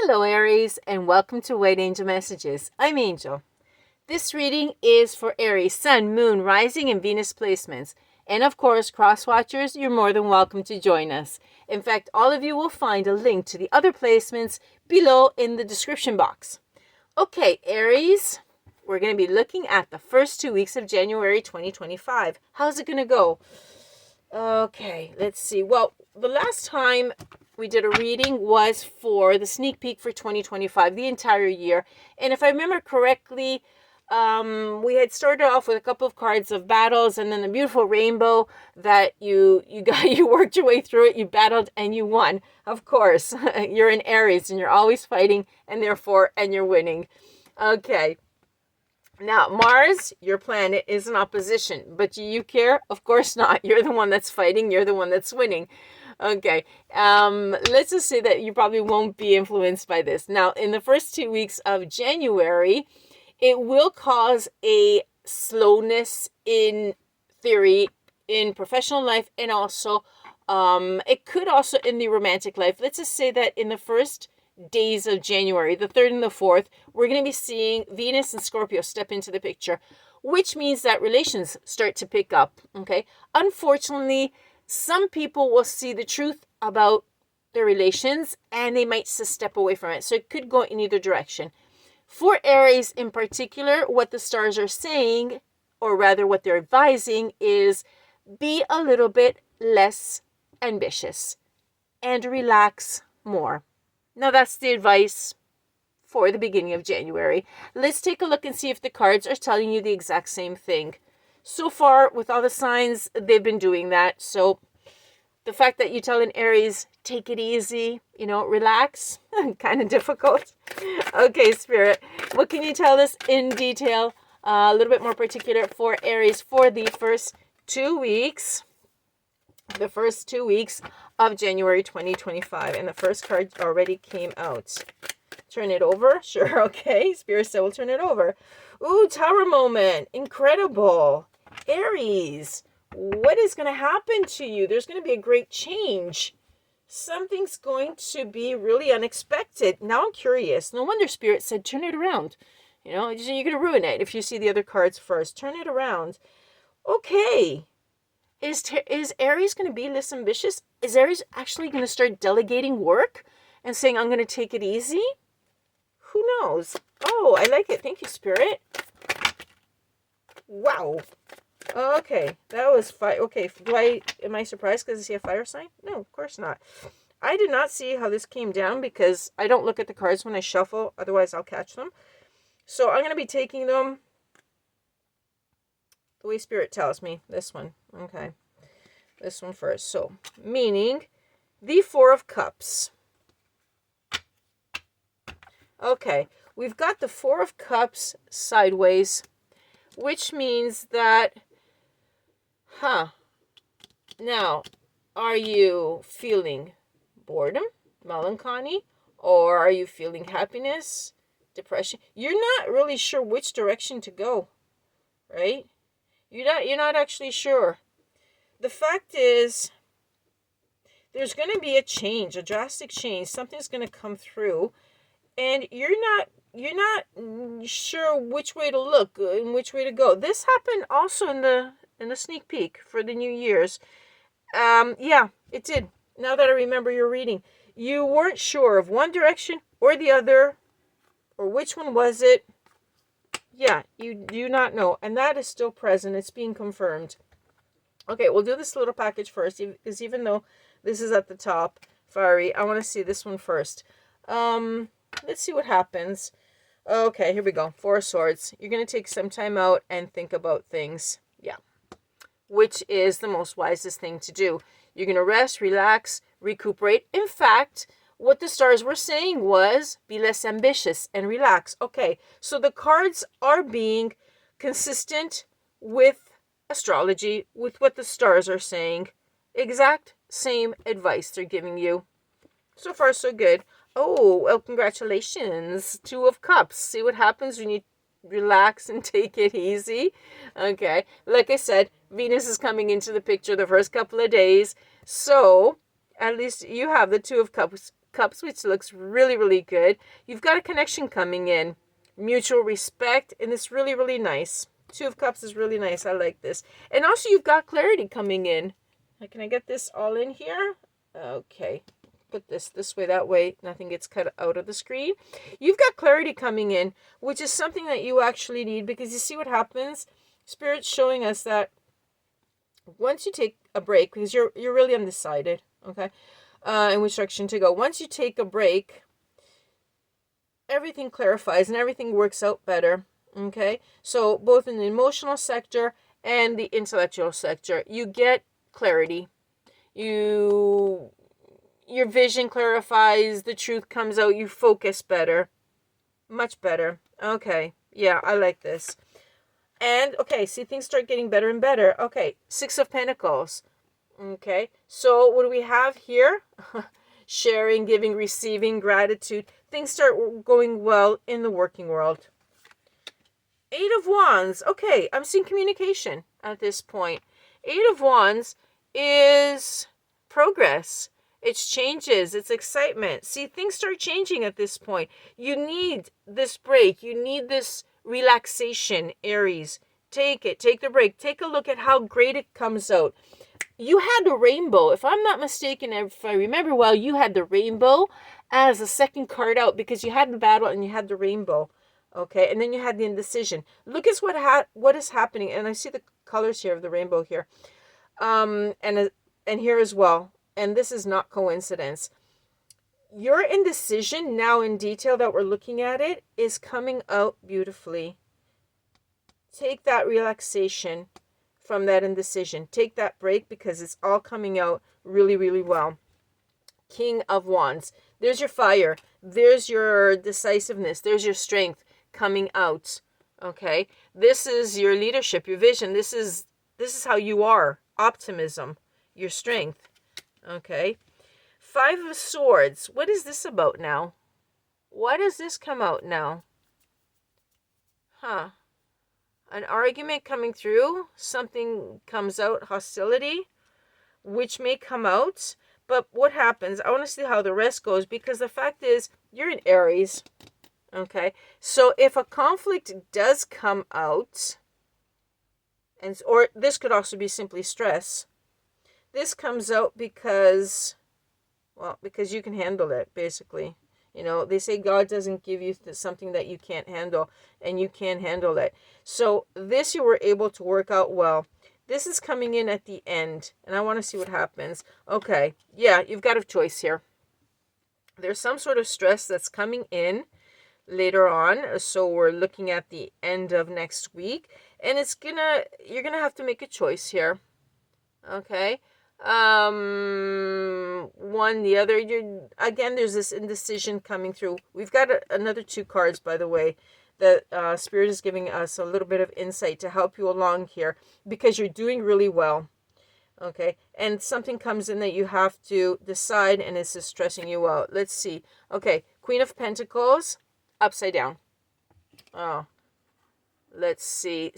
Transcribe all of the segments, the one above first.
Hello Aries, and welcome to White Angel Messages. I'm Angel. This reading is for Aries, Sun, Moon, Rising, and Venus placements. And of course, cross watchers, you're more than welcome to join us. In fact, all of you will find a link to the other placements below in the description box. Okay, Aries, we're going to be looking at the first 2 weeks of January 2025. How's it going to go? Okay, let's see. Well, the last time we did a reading was for the sneak peek for 2025, the entire year. And if I remember correctly, we had started off with a couple of cards of battles and then the beautiful rainbow that you worked your way through it, you battled and you won. Of course, you're in Aries and you're always fighting and you're winning. Okay. Now, Mars, your planet, is in opposition, but do you care? Of course not. You're the one that's fighting. You're the one that's winning. Okay, let's just say that you probably won't be influenced by this. Now, in the first 2 weeks of January, it will cause a slowness in theory, in professional life, and also, it could also in the romantic life. Let's just say that in the first days of January, the 3rd and the 4th, we're going to be seeing Venus and Scorpio step into the picture, which means that relations start to pick up, okay? Unfortunately, some people will see the truth about their relations and they might just step away from it. So it could go in either direction. For Aries in particular, what the stars are saying, or rather what they're advising, is be a little bit less ambitious and relax more. Now that's the advice for the beginning of January. Let's take a look and see if the cards are telling you the exact same thing. So far, with all the signs, they've been doing that. So the fact that you tell an Aries, take it easy, relax, kind of difficult. Okay, Spirit, what can you tell us in detail, a little bit more particular for Aries for the first 2 weeks? The first 2 weeks of January 2025. And the first card already came out. Turn it over. Sure, okay. Spirit said we'll turn it over. Ooh, Tower moment. Incredible. Aries, what is going to happen to you? There's going to be a great change. Something's going to be really unexpected. Now I'm curious. No wonder Spirit said turn it around. You're going to ruin it if you see the other cards first. Turn it around. Okay. Is Aries going to be less ambitious? Is Aries actually going to start delegating work and saying, I'm going to take it easy? Who knows? Oh, I like it. Thank you, Spirit. Wow. Okay, that was fire. Okay, am I surprised because I see a fire sign? No, of course not. I did not see how this came down because I don't look at the cards when I shuffle. Otherwise, I'll catch them. So I'm going to be taking them the way Spirit tells me. This one. Okay. This one first. So, meaning the 4 of Cups. Okay. We've got the 4 of Cups sideways, which means that, now, are you feeling boredom, melancholy, or are you feeling happiness, depression? You're not really sure which direction to go, right? You're not actually sure. The fact is, there's going to be a change, a drastic change. Something's going to come through, and you're not sure which way to look and which way to go. This happened also in the sneak peek for the New Year's. Yeah, it did. Now that I remember your reading, you weren't sure of one direction or the other, or which one was it. Yeah, you do not know. And that is still present. It's being confirmed. Okay, we'll do this little package first. Because even though this is at the top, fiery, I want to see this one first. Let's see what happens. Okay, here we go. 4 of Swords. You're going to take some time out and think about things. Yeah. Which is the most wisest thing to do. You're going to rest, relax, recuperate. In fact, what the stars were saying was be less ambitious and relax. Okay, so the cards are being consistent with astrology, with what the stars are saying. Exact same advice they're giving you. So far, so good. Oh, well, congratulations. 2 of Cups. See what happens when you relax and take it easy. Okay, like I said, Venus is coming into the picture the first couple of days. So, at least you have the 2 of Cups Cups, which looks really, really good. You've got a connection coming in, mutual respect, and it's really, really nice. Two of Cups is really nice. I like this. And also you've got clarity coming in. Can I get this all in here? Okay. Put this way, that way. Nothing gets cut out of the screen. You've got clarity coming in, which is something that you actually need, because you see what happens? Spirit's showing us that once you take a break, because you're really undecided, okay, in which direction to go. Once you take a break, everything clarifies and everything works out better, okay? So both in the emotional sector and the intellectual sector, you get clarity. Your vision clarifies, the truth comes out, you focus better, much better. Okay, yeah, I like this. And, okay, see, things start getting better and better. Okay, Six of Pentacles. Okay, so what do we have here? Sharing, giving, receiving, gratitude. Things start going well in the working world. Eight of Wands. Okay, I'm seeing communication at this point. Eight of Wands is progress. It's changes. It's excitement. See, things start changing at this point. You need this break. You need this relaxation, Aries. Take it. Take the break. Take a look at how great it comes out. You had the rainbow. If I'm not mistaken, if I remember well, you had the rainbow as a second card out, because you had the battle and you had the rainbow. Okay, and then you had the indecision. Look at what is happening. And I see the colors here of the rainbow here. And here as well. And this is not coincidence. Your indecision, now in detail that we're looking at it, is coming out beautifully. Take that relaxation from that indecision. Take that break, because it's all coming out really, really well. King of Wands. There's your fire. There's your decisiveness. There's your strength coming out. Okay? This is your leadership, your vision. This is how you are. Optimism. Your strength. Okay? Five of Swords. What is this about now? Why does this come out now? Huh. An argument coming through. Something comes out. Hostility, which may come out. But what happens? I want to see how the rest goes, because the fact is, you're in Aries. Okay? So if a conflict does come out, or this could also be simply stress. This comes out because you can handle it, basically. You know, they say God doesn't give you something that you can't handle, and you can handle it. So this you were able to work out well. This is coming in at the end, and I want to see what happens. Okay, yeah, you've got a choice here. There's some sort of stress that's coming in later on, so we're looking at the end of next week, and you're gonna have to make a choice here. Okay. One, the other. Again, there's this indecision coming through. We've got another two cards, by the way, that Spirit is giving us a little bit of insight to help you along here, because you're doing really well. Okay, and something comes in that you have to decide, and it's just stressing you out. Let's see. Okay, Queen of Pentacles, upside down. Oh, let's see.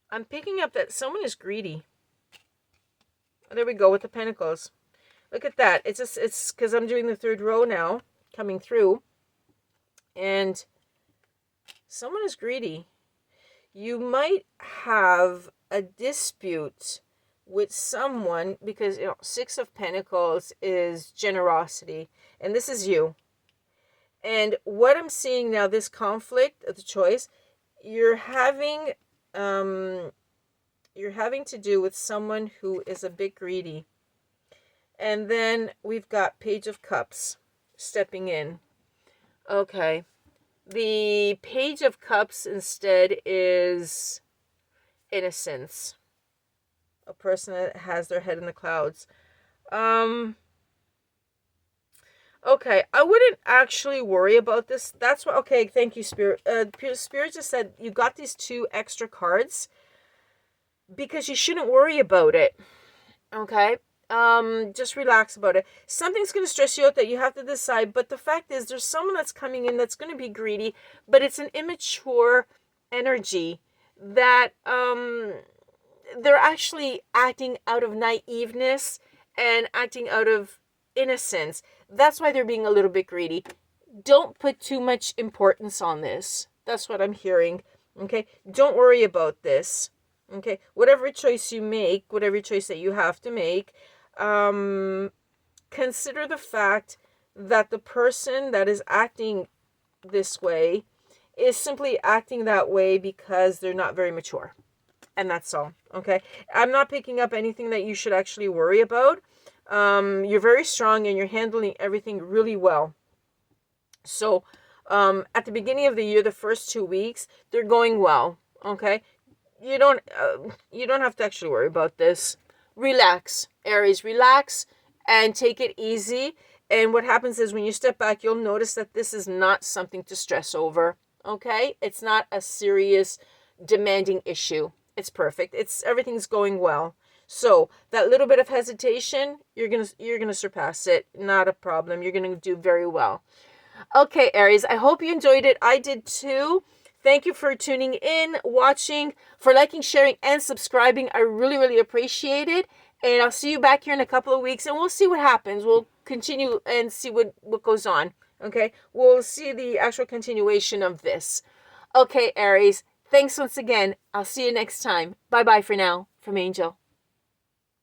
I'm picking up that someone is greedy. There we go with the Pentacles. Look at that. It's because I'm doing the third row now, coming through. And someone is greedy. You might have a dispute with someone, because, Six of Pentacles is generosity. And this is you. And what I'm seeing now, this conflict, the choice, you're having to do with someone who is a bit greedy. And then we've got Page of Cups stepping in. Okay. The Page of Cups instead is innocence. A person that has their head in the clouds. Okay, I wouldn't actually worry about this. That's why. Okay, thank you, Spirit. Spirit just said you got these two extra cards because you shouldn't worry about it. Okay, just relax about it. Something's going to stress you out that you have to decide. But the fact is, there's someone that's coming in that's going to be greedy, but it's an immature energy that they're actually acting out of naiveness and acting out of innocence. That's why they're being a little bit greedy. Don't put too much importance on this. That's what I'm hearing. Okay? Don't worry about this. Okay? Whatever choice you make, whatever choice that you have to make, consider the fact that the person that is acting this way is simply acting that way because they're not very mature. And that's all. Okay? I'm not picking up anything that you should actually worry about. You're very strong and you're handling everything really well. So, at the beginning of the year, the first 2 weeks, they're going well. Okay? You don't have to actually worry about this. Relax, Aries, relax and take it easy. And what happens is when you step back, you'll notice that this is not something to stress over. Okay? It's not a serious, demanding issue. It's perfect. Everything's going well. So that little bit of hesitation, you're gonna surpass it. Not a problem. You're gonna do very well. Okay, Aries, I hope you enjoyed it. I did too. Thank you for tuning in, watching, for liking, sharing, and subscribing. I really, really appreciate it. And I'll see you back here in a couple of weeks, and we'll see what happens. We'll continue and see what goes on. Okay? We'll see the actual continuation of this. Okay, Aries, thanks once again. I'll see you next time. Bye-bye for now from Angel.